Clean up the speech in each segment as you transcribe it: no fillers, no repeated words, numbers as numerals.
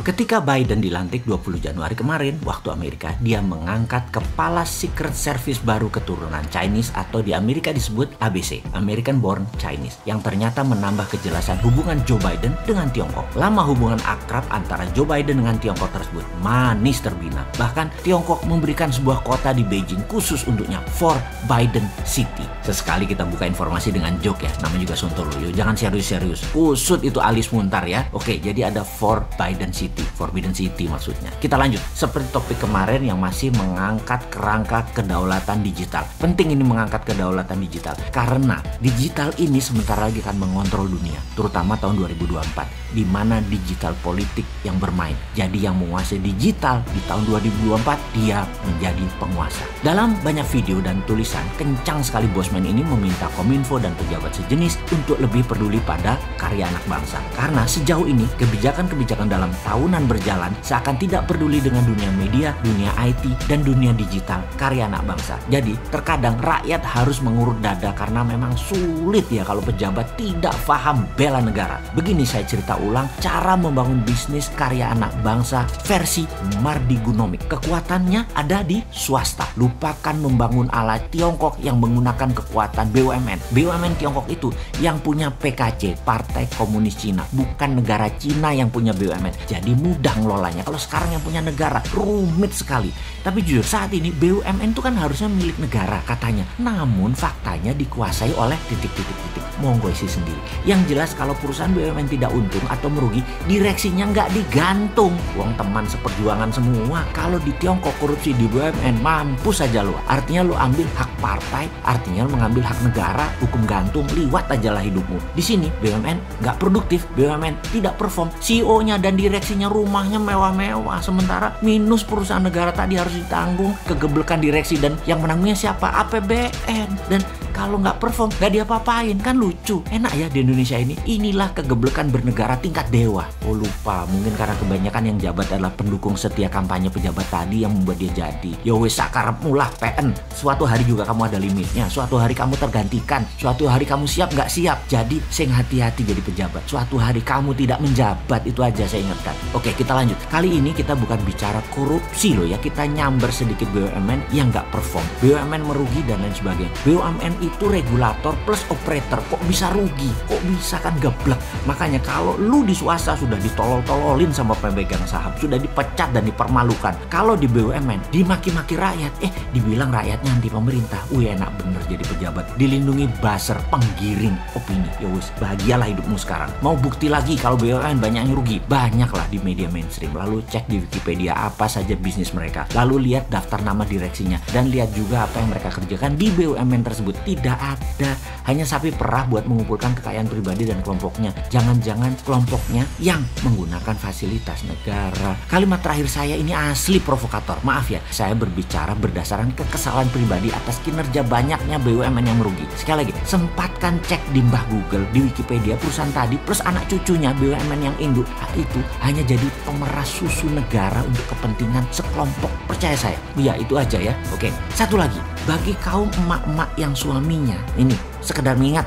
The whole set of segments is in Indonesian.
Ketika Biden dilantik 20 Januari kemarin, waktu Amerika, dia mengangkat kepala Secret Service baru keturunan Chinese atau di Amerika disebut ABC, American Born Chinese, yang ternyata menambah kejelasan hubungan Joe Biden dengan Tiongkok. Lama hubungan akrab antara Joe Biden dengan Tiongkok tersebut manis terbina. Bahkan Tiongkok memberikan sebuah kota di Beijing khusus untuknya, For Biden City. Sesekali kita buka informasi dengan joke ya, namanya juga Sontoloyo, jangan serius-serius. Kusut itu alis muntar ya. Oke, jadi ada For Biden City. Forbidden City maksudnya. Kita lanjut. Seperti topik kemarin yang masih mengangkat kerangka kedaulatan digital. Penting ini mengangkat kedaulatan digital. Karena digital ini sebentar lagi akan mengontrol dunia. Terutama tahun 2024. Di mana digital politik yang bermain. Jadi yang menguasai digital di tahun 2024 dia menjadi penguasa. Dalam banyak video dan tulisan, kencang sekali Bosman ini meminta Kominfo dan pejabat sejenis untuk lebih peduli pada karya anak bangsa. Karena sejauh ini kebijakan-kebijakan dalam tahunan berjalan seakan tidak peduli dengan dunia media, dunia IT, dan dunia digital karya anak bangsa. Jadi terkadang rakyat harus mengurut dada karena memang sulit ya kalau pejabat tidak paham bela negara. Begini saya cerita ulang cara membangun bisnis karya anak bangsa versi Mardigunomik. Kekuatannya ada di swasta. Lupakan membangun ala Tiongkok yang menggunakan kekuatan BUMN. BUMN Tiongkok itu yang punya PKC, Partai Komunis Cina, bukan negara Cina yang punya BUMN. Jadi mudah ngelolanya. Kalau sekarang yang punya negara rumit sekali. Tapi jujur saat ini BUMN itu kan harusnya milik negara katanya. Namun faktanya dikuasai oleh titik-titik-titik. Monggo isi sendiri. Yang jelas kalau perusahaan BUMN tidak untung atau merugi, direksinya nggak digantung. Uang teman seperjuangan semua. Kalau di Tiongkok korupsi di BUMN mampus saja lo. Artinya lo ambil hak partai, artinya lo mengambil hak negara, hukum gantung, liwat aja lah hidupmu. Di sini BUMN nggak produktif, BUMN tidak perform, CEO-nya dan direksinya rumahnya mewah-mewah, sementara minus perusahaan negara tadi harus ditanggung, kegeblekan direksi dan yang menanggungnya siapa? APBN. Dan kalau nggak perform, nggak diapa-apain, kan lucu. Enak ya di Indonesia ini. Inilah kegeblekan bernegara tingkat dewa. Oh lupa, mungkin karena kebanyakan yang jabat adalah pendukung setia kampanye pejabat tadi yang membuat dia jadi. Ya wes sakarepmu lah PN. Suatu hari juga kamu ada limitnya. Suatu hari kamu tergantikan. Suatu hari kamu siap nggak siap. Jadi sing hati-hati jadi pejabat. Suatu hari kamu tidak menjabat, itu aja saya ingatkan. Oke, kita lanjut. Kali ini kita bukan bicara korupsi loh ya. Kita nyamber sedikit BUMN yang nggak perform. BUMN merugi dan lain sebagainya. BUMN itu regulator plus operator, kok bisa rugi, kok bisa kan geblek. Makanya kalau lu di swasta sudah ditolol-tololin sama pemegang saham, sudah dipecat dan dipermalukan. Kalau di BUMN dimaki-maki rakyat, dibilang rakyatnya anti pemerintah. Wih enak bener jadi pejabat, dilindungi buzzer, penggiring opini. Ya wis, bahagialah hidupmu sekarang. Mau bukti lagi kalau BUMN banyak yang rugi? Banyak lah di media mainstream. Lalu cek di Wikipedia apa saja bisnis mereka. Lalu lihat daftar nama direksinya dan lihat juga apa yang mereka kerjakan di BUMN tersebut. Tidak ada, hanya sapi perah buat mengumpulkan kekayaan pribadi dan kelompoknya. Jangan-jangan kelompoknya yang menggunakan fasilitas negara. Kalimat terakhir saya ini asli provokator. Maaf ya, saya berbicara berdasarkan kekesalan pribadi atas kinerja banyaknya BUMN yang merugi. Sekali lagi, sempatkan cek di mbah Google, di Wikipedia perusahaan tadi plus anak cucunya BUMN yang induk itu hanya jadi pemeras susu negara untuk kepentingan sekelompok. Percaya saya. Ya itu aja ya. Oke, satu lagi. Bagi kaum emak-emak yang suaminya, ini sekedar mengingat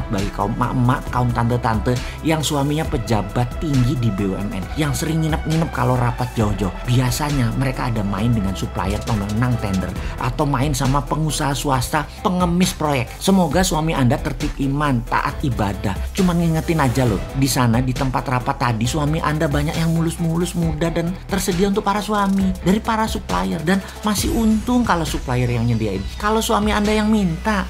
bagi kaum emak-emak, kaum tante-tante yang suaminya pejabat tinggi di BUMN, yang sering nginep-nginep kalau rapat jauh-jauh. Biasanya mereka ada main dengan supplier pemenang tender atau main sama pengusaha swasta pengemis proyek. Semoga suami Anda tertib iman, taat ibadah. Cuman ngingetin aja loh, di sana di tempat rapat tadi suami Anda banyak yang mulus-mulus, muda dan tersedia untuk para suami dari para supplier, dan masih untung kalau supplier yang nyediain. Kalau suami Anda yang minta,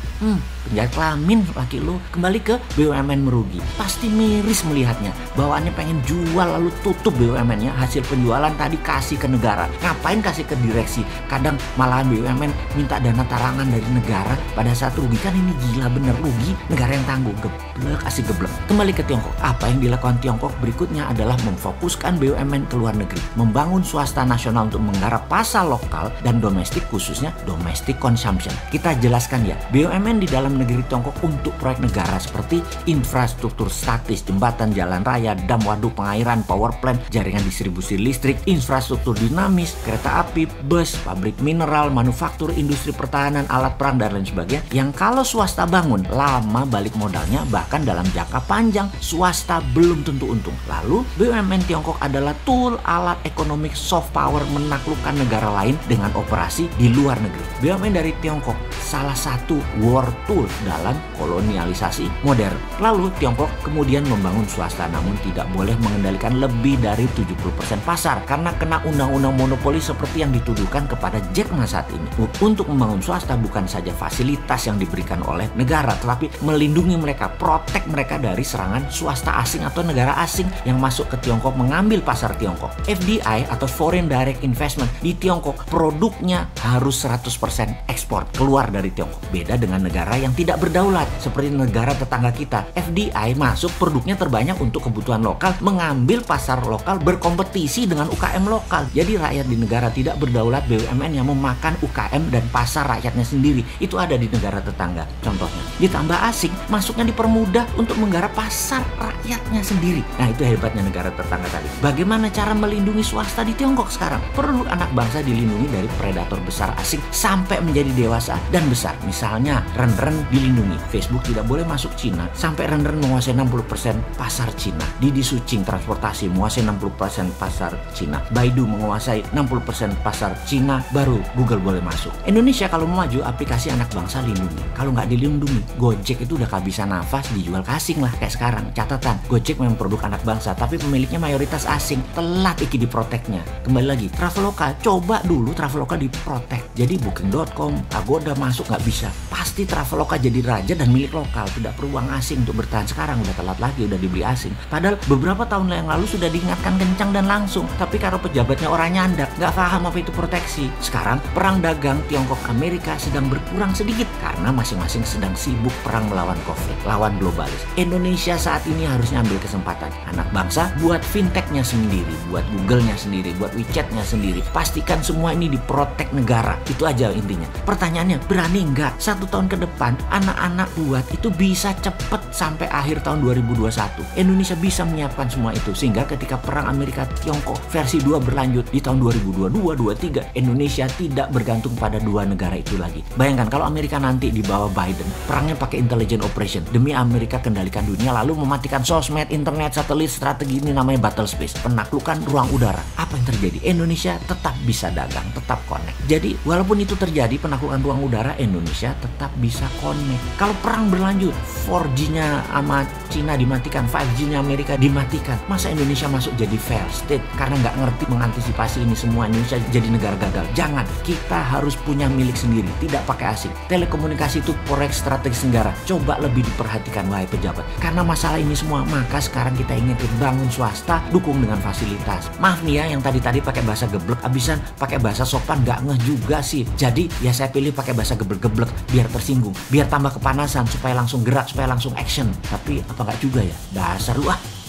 penjahat kelamin laki lu. Kembali ke BUMN merugi, pasti miris melihatnya. Bawaannya pengen jual lalu tutup BUMN-nya, hasil penjualan tadi kasih ke negara. Ngapain kasih ke direksi? Kadang malahan BUMN minta dana tarangan dari negara pada saat rugi. Kan ini gila bener, rugi negara yang tanggung. Geblek, asik geblek. Kembali ke Tiongkok. Apa yang dilakukan Tiongkok berikutnya adalah memfokuskan BUMN ke luar negeri, membangun swasta nasional untuk menggarap pasar lokal dan domestik, khususnya domestic consumption. Kita jelaskan ya, BUMN di dalam dalam negeri Tiongkok untuk proyek negara seperti infrastruktur statis, jembatan, jalan raya, dam, waduk, pengairan, power plant, jaringan distribusi listrik, infrastruktur dinamis, kereta api, bus, pabrik mineral, manufaktur, industri pertahanan, alat perang, dan lain sebagainya, yang kalau swasta bangun, lama balik modalnya, bahkan dalam jangka panjang swasta belum tentu untung. Lalu BUMN Tiongkok adalah tool alat ekonomi soft power menaklukkan negara lain dengan operasi di luar negeri. BUMN dari Tiongkok salah satu war tool dalam kolonialisasi modern. Lalu Tiongkok kemudian membangun swasta, namun tidak boleh mengendalikan lebih dari 70% pasar karena kena undang-undang monopoli seperti yang dituduhkan kepada Jack Ma saat ini. Untuk membangun swasta bukan saja fasilitas yang diberikan oleh negara, tetapi melindungi mereka, protek mereka dari serangan swasta asing atau negara asing yang masuk ke Tiongkok mengambil pasar Tiongkok. FDI atau Foreign Direct Investment di Tiongkok produknya harus 100% ekspor keluar dari Tiongkok. Beda dengan negara yang tidak berdaulat seperti negara tetangga kita. FDI masuk produknya terbanyak untuk kebutuhan lokal, mengambil pasar lokal, berkompetisi dengan UKM lokal. Jadi rakyat di negara tidak berdaulat BUMN yang memakan UKM dan pasar rakyatnya sendiri. Itu ada di negara tetangga contohnya. Ditambah asing masuknya dipermudah untuk menggarap pasar rakyatnya sendiri. Nah, itu hebatnya negara tetangga tadi. Bagaimana cara melindungi swasta di Tiongkok sekarang? Perlu anak bangsa dilindungi dari predator besar asing sampai menjadi dewasa dan besar. Misalnya Renren dilindungi, Facebook tidak boleh masuk Cina sampai Renren menguasai 60% pasar Cina. Didi Sucing transportasi menguasai 60% pasar Cina. Baidu menguasai 60% pasar Cina, baru Google boleh masuk. Indonesia kalau mau maju, aplikasi anak bangsa lindungi. Kalau nggak dilindungi, Gojek itu udah kehabisan nafas, dijual ke asing lah kayak sekarang. Catatan, Gojek memang produk anak bangsa, tapi pemiliknya mayoritas asing. Telat iki diproteknya. Kembali lagi, Traveloka, coba dulu Traveloka diprotek. Jadi Booking.com, Agoda masuk nggak bisa. Pasti Traveloka jadi raja dan milik lokal, tidak perlu uang asing untuk bertahan. Sekarang udah telat lagi, udah dibeli asing. Padahal beberapa tahun yang lalu sudah diingatkan kencang dan langsung. Tapi karena pejabatnya orang nyandak, nggak paham apa itu proteksi. Sekarang perang dagang Tiongkok Amerika sedang berkurang sedikit karena masing-masing sedang sibuk perang melawan COVID, lawan globalis. Indonesia saat ini harusnya ambil kesempatan. Anak bangsa buat fintechnya sendiri, buat Google-nya sendiri, buat WeChat-nya sendiri. Pastikan semua ini diprotek negara. Itu aja intinya. Pertanyaannya, berani nggak 1 tahun ke depan anak-anak buat itu bisa cepet sampai akhir tahun 2021. Indonesia bisa menyiapkan semua itu sehingga ketika perang Amerika Tiongkok versi 2 berlanjut di tahun 2022-23, Indonesia tidak bergantung pada dua negara itu lagi. Bayangkan kalau Amerika nanti di bawah Biden, perangnya pakai intelligent operation demi Amerika kendalikan dunia lalu mematikan sosmed, internet, satelit, strategi ini namanya battle space, penaklukan ruang udara. Apa yang terjadi? Indonesia tetap bisa dagang, tetap connect. Jadi walaupun itu terjadi penaklukan ruang udara, Indonesia tetap bisa connect. Kalau perang berlanjut, 4G-nya sama Cina dimatikan, 5G-nya Amerika dimatikan, masa Indonesia masuk jadi fair state karena nggak ngerti mengantisipasi ini semua, Indonesia jadi negara gagal? Jangan, kita harus punya milik sendiri, tidak pakai asing. Telekomunikasi itu proyek strategis negara, coba lebih diperhatikan wahai pejabat. Karena masalah ini semua, maka sekarang kita ingin bangun swasta, dukung dengan fasilitas. Maaf nih ya, yang tadi pakai bahasa geblek, abisan pakai bahasa sopan nggak ngeh juga sih. Jadi ya saya pilih pakai bahasa geblek-geblek biar tersinggung, biar tambah kepanasan, supaya langsung gerak, supaya langsung action. Tapi apa nggak juga ya, dasar lu ah.